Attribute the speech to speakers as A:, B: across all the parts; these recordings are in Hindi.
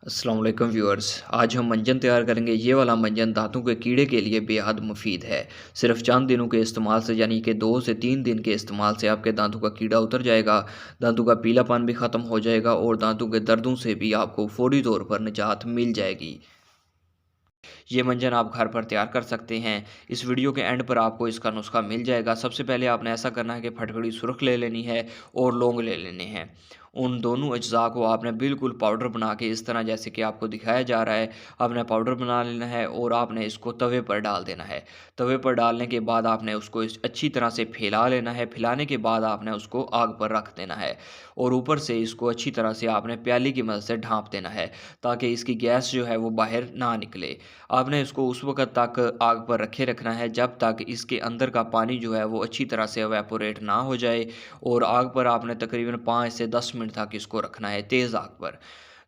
A: अस्सलाम वालेकुम व्यूअर्स। आज हम मंजन तैयार करेंगे। ये वाला मंजन दांतों के कीड़े के लिए बेहद मुफीद है। सिर्फ चंद दिनों के इस्तेमाल से यानी कि 2 से 3 दिन के इस्तेमाल से आपके दांतों का कीड़ा उतर जाएगा, दांतों का पीलापन भी ख़त्म हो जाएगा और दांतों के दर्दों से भी आपको फ़ौरी तौर पर निजात मिल जाएगी। ये मंजन आप घर पर तैयार कर सकते हैं। इस वीडियो के एंड पर आपको इसका नुस्खा मिल जाएगा। सबसे पहले आपने ऐसा करना है कि फटकड़ी सुर्ख ले लेनी है और लौंग ले लेने हैं। उन दोनों अज्जा को आपने बिल्कुल पाउडर बना के इस तरह जैसे कि आपको दिखाया जा रहा है, आपने पाउडर बना लेना है और आपने इसको तवे पर डाल देना है। तवे पर डालने के बाद आपने उसको अच्छी तरह से फैला लेना है। फैलाने के बाद आपने उसको आग पर रख देना है और ऊपर से इसको अच्छी तरह से आपने प्याली की मदद से ढाँप देना है ताकि इसकी गैस जो है वो बाहर ना निकले। आपने इसको उस वक़्त तक आग पर रखे रखना है जब तक इसके अंदर का पानी जो है वो अच्छी तरह से इवेपोरेट ना हो जाए और आग पर आपने तकरीबन 5 से 10 मिनट तक इसको रखना है तेज़ आग पर।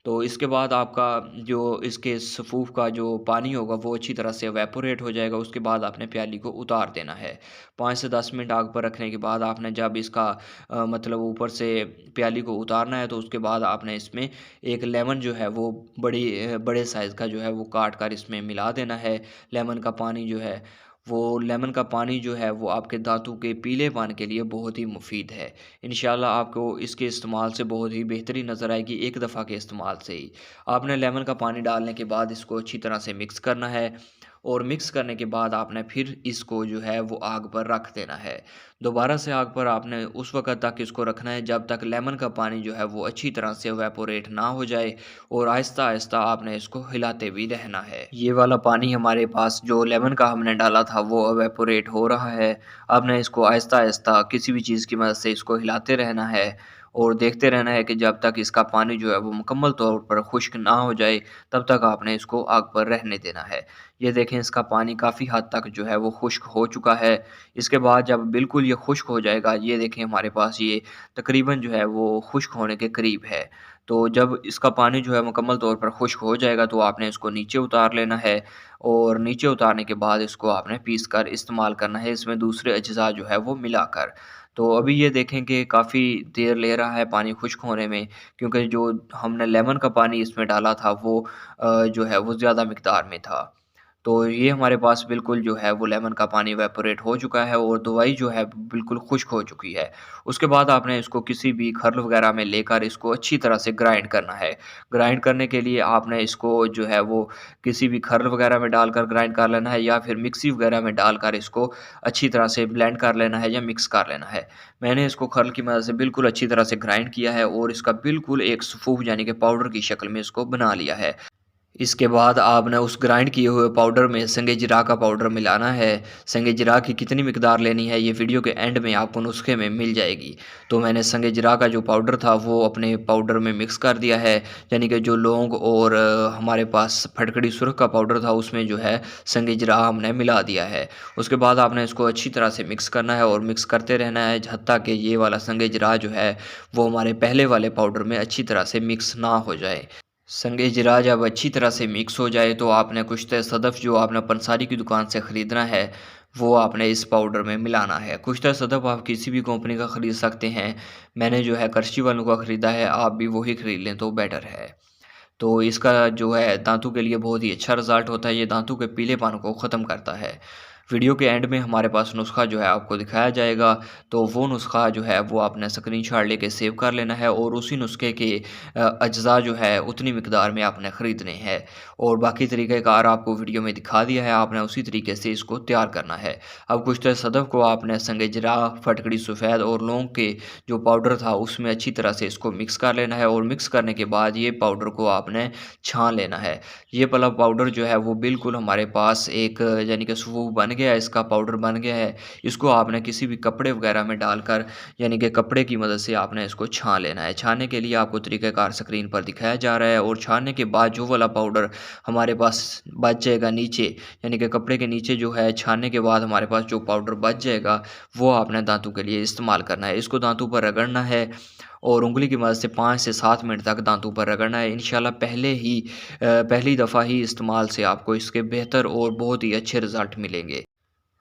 A: तो इसके बाद आपका जो इसके सफ़ूफ का जो पानी होगा वो अच्छी तरह से इवेपोरेट हो जाएगा। उसके बाद आपने प्याली को उतार देना है। 5 से 10 मिनट आग पर रखने के बाद आपने जब इसका मतलब ऊपर से प्याली को उतारना है तो उसके बाद आपने इसमें एक लेमन जो है वो बड़े साइज़ का जो है वो काट कर इसमें मिला देना है। लेमन का पानी जो है वो आपके दाँतों के पीलेपन के लिए बहुत ही मुफ़ीद है। इंशाल्लाह आपको इसके इस्तेमाल से बहुत ही बेहतरी नज़र आएगी एक दफ़ा के इस्तेमाल से ही। आपने लेमन का पानी डालने के बाद इसको अच्छी तरह से मिक्स करना है और मिक्स करने के बाद आपने फिर इसको जो है वो आग पर रख देना है। दोबारा से आग पर आपने उस वक़्त तक इसको रखना है जब तक लेमन का पानी जो है वो अच्छी तरह से इवेपोरेट ना हो जाए और आहिस्ता-आहिस्ता आपने इसको हिलाते भी रहना है। ये वाला पानी हमारे पास जो लेमन का हमने डाला था वो इवेपोरेट हो रहा है। आपने इसको आहिस्ता-आहिस्ता किसी भी चीज़ की मदद से इसको हिलाते रहना है और देखते रहना है कि जब तक इसका पानी जो है वो मुकम्मल तौर पर खुश्क ना हो जाए, तब तक आपने इसको आग पर रहने देना है। ये देखें इसका पानी काफ़ी हद तक जो है वो खुश्क हो चुका है। इसके बाद जब बिल्कुल ये खुश्क हो जाएगा, ये देखें हमारे पास ये तकरीबन जो है वो खुश्क होने के करीब है। तो जब इसका पानी जो है मुकम्मल तौर पर खुश्क हो जाएगा तो आपने इसको नीचे उतार लेना है और नीचे उतारने के बाद इसको आपने पीस कर इस्तेमाल करना है, इसमें दूसरे अज्जा जो है वो मिलाकर। तो अभी ये देखें कि काफ़ी देर ले रहा है पानी खुश्क होने में क्योंकि जो हमने लेमन का पानी इसमें डाला था वो जो है वो ज़्यादा मिकदार में था। तो ये हमारे पास बिल्कुल जो है वो लेमन का पानी इवेपोरेट हो चुका है और दवाई जो है बिल्कुल खुश्क हो चुकी है। उसके बाद आपने इसको किसी भी खर्ल वगैरह में लेकर इसको अच्छी तरह से ग्राइंड करना है। ग्राइंड करने के लिए आपने इसको जो है वो किसी भी खर्ल वगैरह में डालकर ग्राइंड कर लेना है या फिर मिक्सी वगैरह में डालकर इसको अच्छी तरह से ब्लेंड कर लेना है या मिक्स कर लेना है। मैंने इसको खर्ल की मदद से बिल्कुल अच्छी तरह से ग्राइंड किया है और इसका बिल्कुल एक सफ़ूफ यानी कि पाउडर की शक्ल में इसको बना लिया है। इसके बाद आपने उस ग्राइंड किए हुए पाउडर में संगे जीरा का पाउडर मिलाना है। संगे जीरा की कितनी मिकदार लेनी है ये वीडियो के एंड में आपको नुस्खे में मिल जाएगी। तो मैंने संगे जीरा का जो पाउडर था वो अपने पाउडर में मिक्स कर दिया है, यानी कि जो लौंग और हमारे पास फटकड़ी सुर्ख का पाउडर था उसमें जो है संगे जीरा हमने मिला दिया है। उसके बाद आपने इसको अच्छी तरह से मिक्स करना है और मिक्स करते रहना है हत्ता कि ये वाला संगे जीरा जो है वो हमारे पहले वाले पाउडर में अच्छी तरह से मिक्स ना हो जाए। संगे जीरा जब अच्छी तरह से मिक्स हो जाए तो आपने कुश्ते सदफ़ जो आपने पंसारी की दुकान से ख़रीदना है वो आपने इस पाउडर में मिलाना है। कुश्ते सदफ़ आप किसी भी कंपनी का ख़रीद सकते हैं। मैंने जो है करशी वालों का ख़रीदा है, आप भी वही ख़रीद लें तो बेटर है। तो इसका जो है दांतों के लिए बहुत ही अच्छा रिज़ल्ट होता है, ये दांतों के पीलेपन को ख़त्म करता है। वीडियो के एंड में हमारे पास नुस्खा जो है आपको दिखाया जाएगा, तो वो नुस्खा जो है वो आपने स्क्रीनशॉट लेके सेव कर लेना है और उसी नुस्खे के अज्जा जो है उतनी मिकदार में आपने ख़रीदने हैं और बाकी तरीक़ेकार आपको वीडियो में दिखा दिया है, आपने उसी तरीके से इसको तैयार करना है। अब कुश्ते सदफ़ को आपने संगे जीरा, फटकड़ी सफ़ेद और लौंग के जो पाउडर था उसमें अच्छी तरह से इसको मिक्स कर लेना है और मिक्स करने के बाद ये पाउडर को आपने छान लेना है। ये वाला पाउडर जो है वो बिल्कुल हमारे पास एक यानी कि सफ़ूफ बन गया है, इसका पाउडर बन गया है। इसको आपने किसी भी कपड़े वगैरह में डालकर यानी कि कपड़े की मदद से आपने इसको छान लेना है। छानने के लिए आपको तरीक़ाकार स्क्रीन पर दिखाया जा रहा है और छानने के बाद जो वाला पाउडर हमारे पास बच जाएगा नीचे, यानी कि कपड़े के नीचे जो है छानने के बाद हमारे पास जो पाउडर बच जाएगा वो आपने दाँतों के लिए इस्तेमाल करना है। इसको दाँतों पर रगड़ना है और उँगली की मदद से 5 से 7 मिनट तक दाँतों पर रगड़ना है। इंशाल्लाह पहली दफ़ा ही इस्तेमाल से आपको इसके बेहतर और बहुत ही अच्छे रिज़ल्ट मिलेंगे।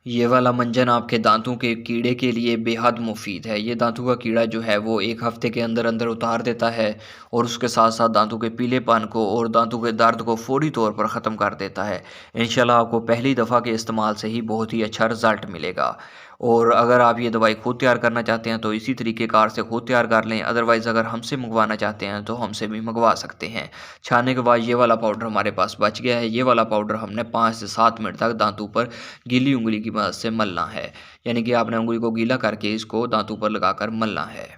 A: ये वाला मंजन आपके दांतों के कीड़े के लिए बेहद मुफीद है। ये दांतों का कीड़ा जो है वो 1 हफ्ते के अंदर अंदर उतार देता है और उसके साथ साथ दांतों के पीलेपन को और दांतों के दर्द को फौरी तौर पर ख़त्म कर देता है। इंशाल्लाह आपको पहली दफ़ा के इस्तेमाल से ही बहुत ही अच्छा रिज़ल्ट मिलेगा। और अगर आप ये दवाई खुद तैयार करना चाहते हैं तो इसी तरीक़ेकार से खुद तैयार कर लें, अदरवाइज़ अगर हमसे मंगवाना चाहते हैं तो हमसे भी मंगवा सकते हैं। छानने के बाद ये वाला पाउडर हमारे पास बच गया है। ये वाला पाउडर हमने 5 से 7 मिनट तक दांतों पर गीली उंगली की मदद से मलना है, यानी कि आपने उंगली को गीला करके इसको दांतों पर लगाकर मलना है।